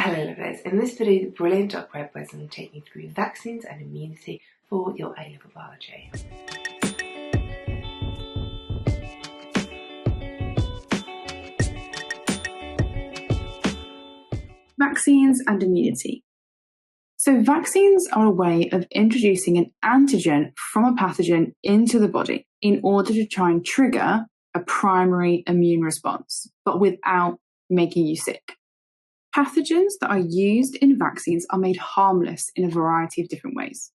Hello lovers, in this video the brilliant Doc Web was going to take you through vaccines and immunity for your A-level biology. Vaccines and immunity. So vaccines are a way of introducing an antigen from a pathogen into the body in order to try and trigger a primary immune response, but without making you sick. Pathogens that are used in vaccines are made harmless in a variety of different ways.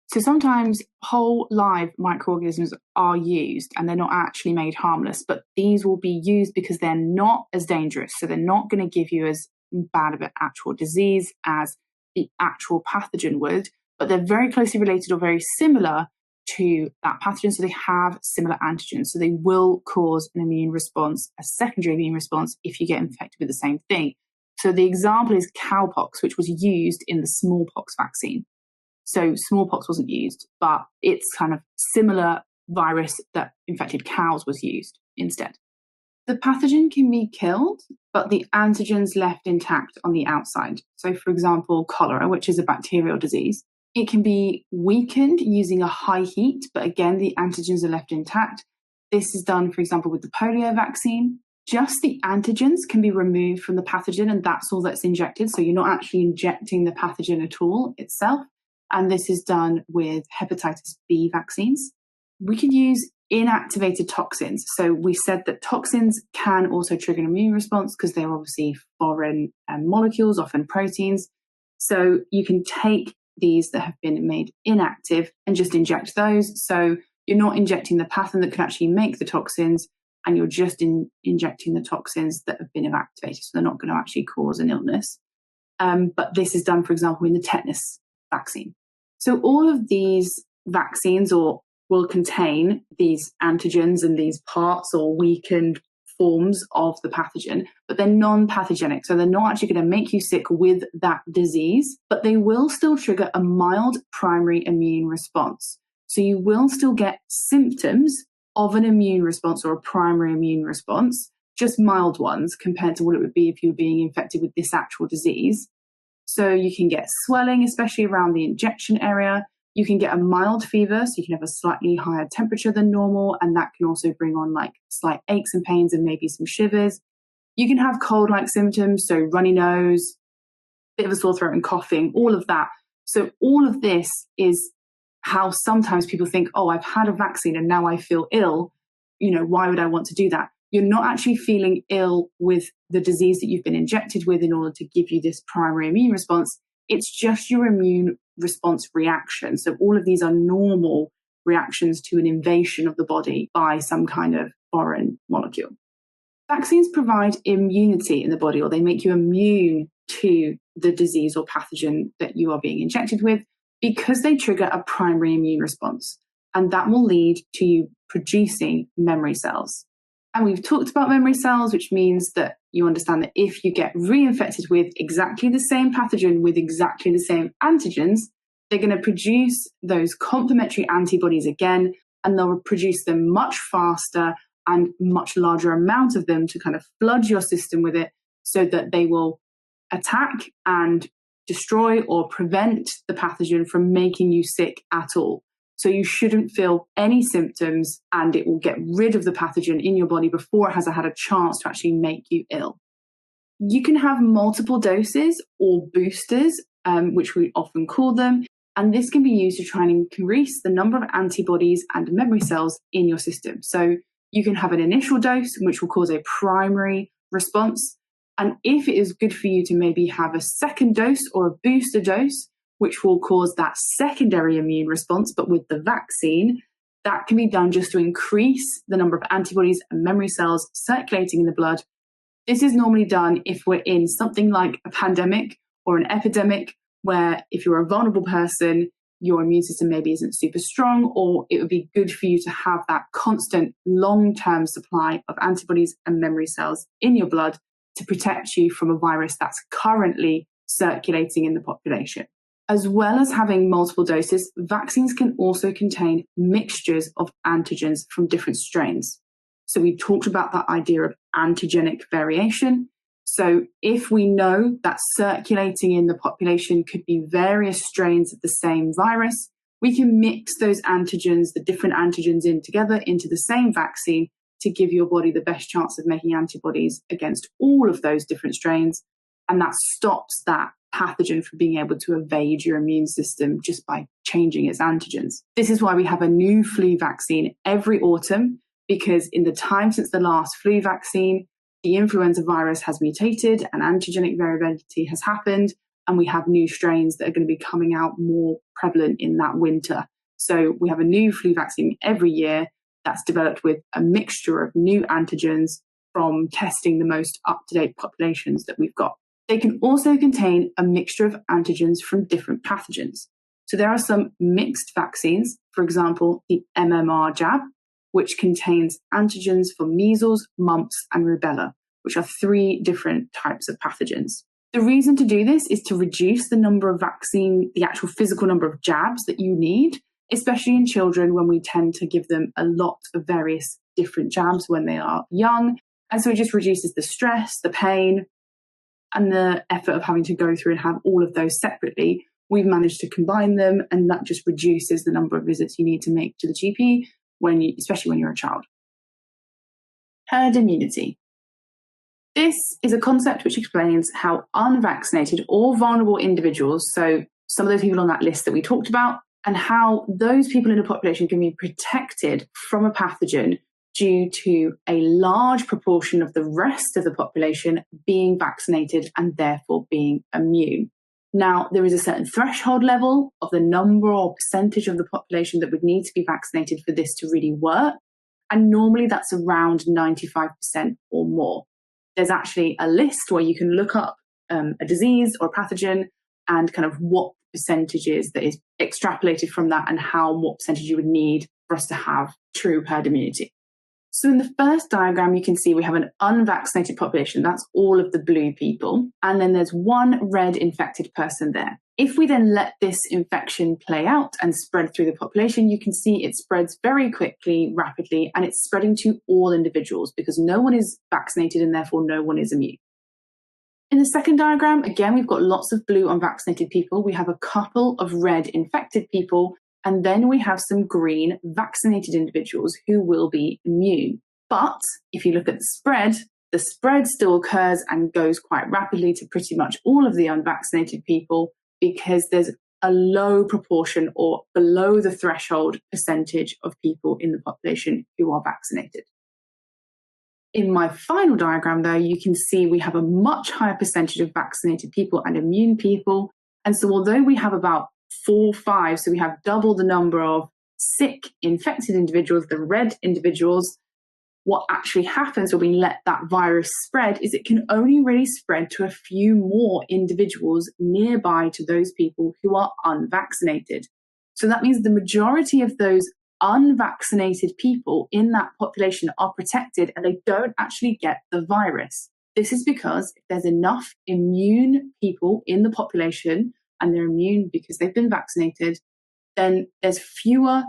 So sometimes whole live microorganisms are used and they're not actually made harmless, but these will be used because they're not as dangerous. So they're not going to give you as bad of an actual disease as the actual pathogen would, but they're very closely related or very similar to that pathogen. So they have similar antigens. So they will cause an immune response, a secondary immune response, if you get infected with the same thing. So the example is cowpox, which was used in the smallpox vaccine. So smallpox wasn't used, but it's kind of similar virus that infected cows was used instead. The pathogen can be killed, but the antigen's left intact on the outside. So for example, cholera, which is a bacterial disease, it can be weakened using a high heat, but again, the antigens are left intact. This is done, for example, with the polio vaccine. Just the antigens can be removed from the pathogen, and that's all that's injected. So you're not actually injecting the pathogen at all itself. And this is done with hepatitis B vaccines. We can use inactivated toxins. So we said that toxins can also trigger an immune response because they're obviously foreign molecules, often proteins. So you can take these that have been made inactive and just inject those. So you're not injecting the pathogen that can actually make the toxins, and you're just injecting the toxins that have been inactivated. So they're not going to actually cause an illness. But this is done, for example, in the tetanus vaccine. So all of these vaccines will contain these antigens and these parts or weakened forms of the pathogen, but they're non-pathogenic. So they're not actually going to make you sick with that disease, but they will still trigger a mild primary immune response. So you will still get symptoms of an immune response or a primary immune response, just mild ones compared to what it would be if you were being infected with this actual disease. So you can get swelling, especially around the injection area. You can get a mild fever, so you can have a slightly higher temperature than normal, and that can also bring on like slight aches and pains and maybe some shivers. You can have cold-like symptoms, so runny nose, bit of a sore throat and coughing, all of that. So all of this is how sometimes people think, oh, I've had a vaccine and now I feel ill. Why would I want to do that? You're not actually feeling ill with the disease that you've been injected with in order to give you this primary immune response. It's just your immune response reaction. So all of these are normal reactions to an invasion of the body by some kind of foreign molecule. Vaccines provide immunity in the body, or they make you immune to the disease or pathogen that you are being injected with, because they trigger a primary immune response. And that will lead to you producing memory cells. And we've talked about memory cells, which means that you understand that if you get reinfected with exactly the same pathogen with exactly the same antigens, they're going to produce those complementary antibodies again, and they'll produce them much faster and much larger amount of them to kind of flood your system with it so that they will attack and destroy or prevent the pathogen from making you sick at all. So you shouldn't feel any symptoms, and it will get rid of the pathogen in your body before it has had a chance to actually make you ill. You can have multiple doses or boosters, which we often call them, and this can be used to try and increase the number of antibodies and memory cells in your system. So you can have an initial dose, which will cause a primary response. And if it is good for you to maybe have a second dose or a booster dose, which will cause that secondary immune response, but with the vaccine, that can be done just to increase the number of antibodies and memory cells circulating in the blood. This is normally done if we're in something like a pandemic or an epidemic, where if you're a vulnerable person, your immune system maybe isn't super strong, or it would be good for you to have that constant long-term supply of antibodies and memory cells in your blood to protect you from a virus that's currently circulating in the population. As well as having multiple doses, vaccines can also contain mixtures of antigens from different strains. So we talked about that idea of antigenic variation. So if we know that circulating in the population could be various strains of the same virus, we can mix those antigens, the different antigens in together into the same vaccine to give your body the best chance of making antibodies against all of those different strains. And that stops that pathogen from being able to evade your immune system just by changing its antigens. This is why we have a new flu vaccine every autumn, because in the time since the last flu vaccine, the influenza virus has mutated and antigenic variability has happened, and we have new strains that are going to be coming out more prevalent in that winter. So we have a new flu vaccine every year that's developed with a mixture of new antigens from testing the most up-to-date populations that we've got. They can also contain a mixture of antigens from different pathogens. So there are some mixed vaccines, for example, the MMR jab, which contains antigens for measles, mumps, and rubella, which are 3 different types of pathogens. The reason to do this is to reduce the number of the actual physical number of jabs that you need, especially in children when we tend to give them a lot of various different jabs when they are young. And so it just reduces the stress, the pain, and the effort of having to go through and have all of those separately. We've managed to combine them, and that just reduces the number of visits you need to make to the GP, especially when you're a child. Herd immunity. This is a concept which explains how unvaccinated or vulnerable individuals, so some of those people on that list that we talked about, and how those people in a population can be protected from a pathogen due to a large proportion of the rest of the population being vaccinated and therefore being immune. Now, there is a certain threshold level of the number or percentage of the population that would need to be vaccinated for this to really work. And normally that's around 95% or more. There's actually a list where you can look up a disease or a pathogen and kind of what percentage is that is extrapolated from that and what percentage you would need for us to have true herd immunity. So in the first diagram, you can see we have an unvaccinated population. That's all of the blue people. And then there's one red infected person there. If we then let this infection play out and spread through the population, you can see it spreads very quickly, rapidly, and it's spreading to all individuals because no one is vaccinated and therefore no one is immune. In the second diagram, again, we've got lots of blue unvaccinated people. We have a couple of red infected people. And then we have some green vaccinated individuals who will be immune. But if you look at the spread still occurs and goes quite rapidly to pretty much all of the unvaccinated people because there's a low proportion or below the threshold percentage of people in the population who are vaccinated. In my final diagram, though, you can see we have a much higher percentage of vaccinated people and immune people. And so although we have about 4, 5, so we have double the number of sick, infected individuals, the red individuals, what actually happens when we let that virus spread is it can only really spread to a few more individuals nearby to those people who are unvaccinated. So that means the majority of those unvaccinated people in that population are protected and they don't actually get the virus. This is because if there's enough immune people in the population and they're immune because they've been vaccinated, then there's fewer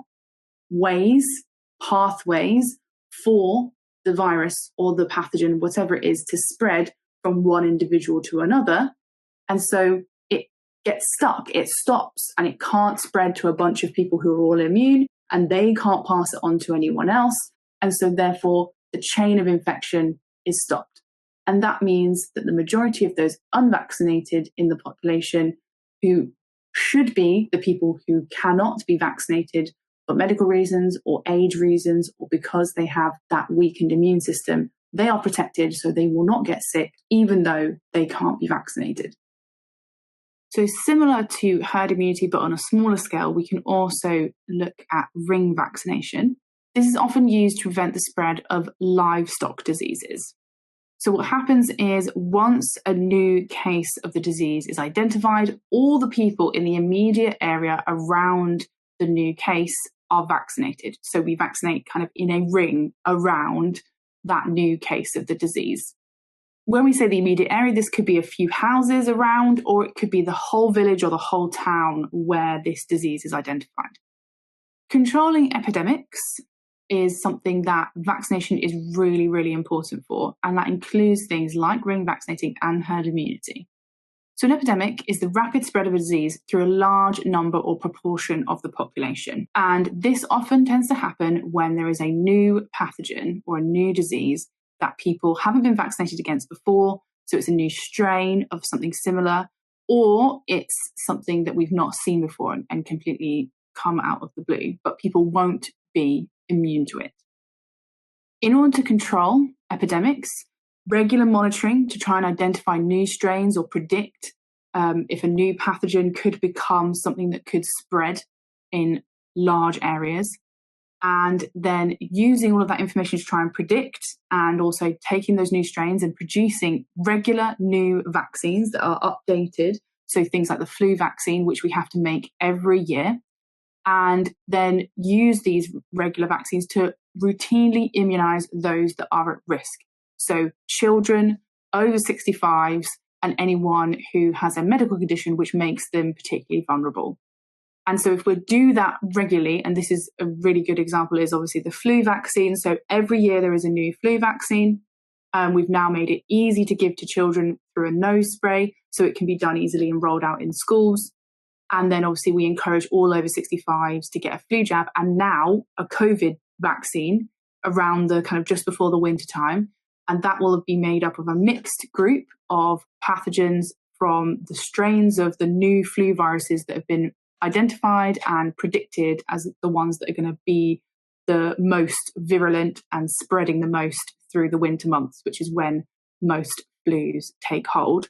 pathways for the virus or the pathogen, whatever it is, to spread from one individual to another. And so it gets stuck, it stops, and it can't spread to a bunch of people who are all immune, and they can't pass it on to anyone else. And so therefore, the chain of infection is stopped. And that means that the majority of those unvaccinated in the population who should be the people who cannot be vaccinated for medical reasons or age reasons or because they have that weakened immune system, they are protected so they will not get sick even though they can't be vaccinated. So similar to herd immunity but on a smaller scale, we can also look at ring vaccination. This is often used to prevent the spread of livestock diseases. So what happens is once a new case of the disease is identified, all the people in the immediate area around the new case are vaccinated. So we vaccinate kind of in a ring around that new case of the disease. When we say the immediate area, this could be a few houses around, or it could be the whole village or the whole town where this disease is identified. Controlling epidemics is something that vaccination is really, really important for, and that includes things like ring vaccinating and herd immunity. So an epidemic is the rapid spread of a disease through a large number or proportion of the population. And this often tends to happen when there is a new pathogen or a new disease that people haven't been vaccinated against before. So it's a new strain of something similar, or it's something that we've not seen before and completely come out of the blue, but people won't be immune to it. In order to control epidemics, regular monitoring to try and identify new strains or predict if a new pathogen could become something that could spread in large areas, and then using all of that information to try and predict, and also taking those new strains and producing regular new vaccines that are updated. So things like the flu vaccine, which we have to make every year, and then use these regular vaccines to routinely immunize those that are at risk. So children over 65s and anyone who has a medical condition which makes them particularly vulnerable. And so if we do that regularly, and this is a really good example, is obviously the flu vaccine. So every year there is a new flu vaccine. We've now made it easy to give to children through a nose spray, so it can be done easily and rolled out in schools. And then obviously we encourage all over 65s to get a flu jab, and now a COVID vaccine around the kind of just before the winter time. And that will be made up of a mixed group of pathogens from the strains of the new flu viruses that have been identified and predicted as the ones that are going to be the most virulent and spreading the most through the winter months, which is when most flus take hold.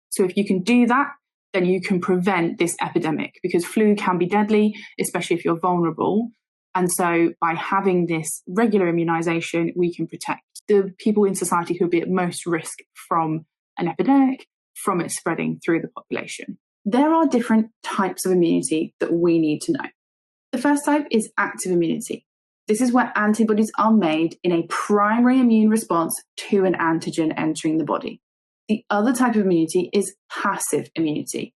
So if you can do that, then you can prevent this epidemic, because flu can be deadly, especially if you're vulnerable. And so by having this regular immunization, we can protect the people in society who will be at most risk from an epidemic, from it spreading through the population. There are different types of immunity that we need to know. The first type is active immunity. This is where antibodies are made in a primary immune response to an antigen entering the body. The other type of immunity is passive immunity.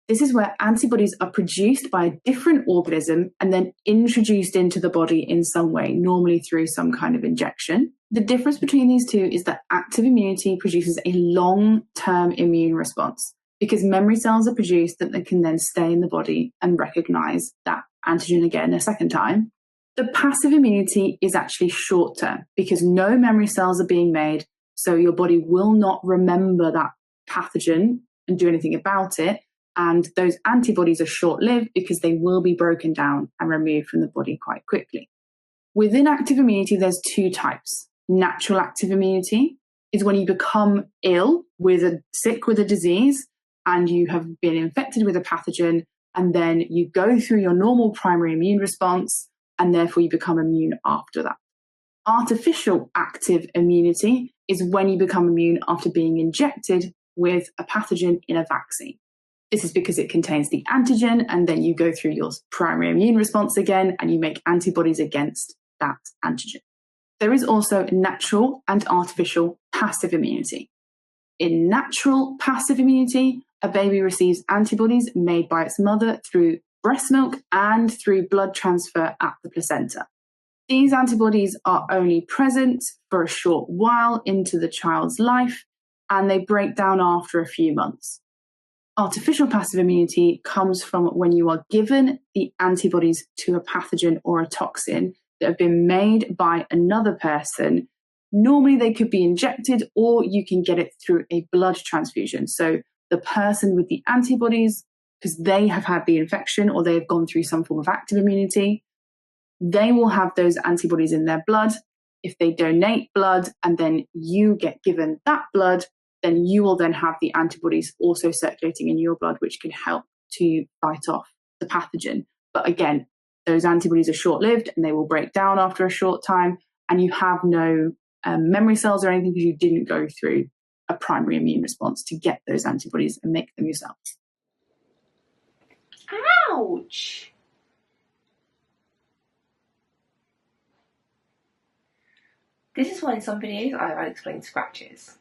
This is where antibodies are produced by a different organism and then introduced into the body in some way, normally through some kind of injection. The difference between these two is that active immunity produces a long-term immune response, because memory cells are produced that they can then stay in the body and recognize that antigen again a second time. The passive immunity is actually short-term, because no memory cells are being made, so your body will not remember that pathogen and do anything about it. And those antibodies are short-lived because they will be broken down and removed from the body quite quickly. Within active immunity, there's two types. Natural active immunity is when you become sick with a disease, and you have been infected with a pathogen, and then you go through your normal primary immune response, and therefore you become immune after that. Artificial active immunity is when you become immune after being injected with a pathogen in a vaccine. This is because it contains the antigen, and then you go through your primary immune response again, and you make antibodies against that antigen. There is also natural and artificial passive immunity. In natural passive immunity, a baby receives antibodies made by its mother through breast milk and through blood transfer at the placenta. These antibodies are only present for a short while into the child's life, and they break down after a few months. Artificial passive immunity comes from when you are given the antibodies to a pathogen or a toxin that have been made by another person. Normally they could be injected, or you can get it through a blood transfusion. So the person with the antibodies, because they have had the infection or they have gone through some form of active immunity, they will have those antibodies in their blood. If they donate blood and then you get given that blood, then you will then have the antibodies also circulating in your blood, which can help to fight off the pathogen. But again, those antibodies are short-lived and they will break down after a short time, and you have no memory cells or anything because you didn't go through a primary immune response to get those antibodies and make them yourselves. Ouch! This is why in some videos I'll explain scratches.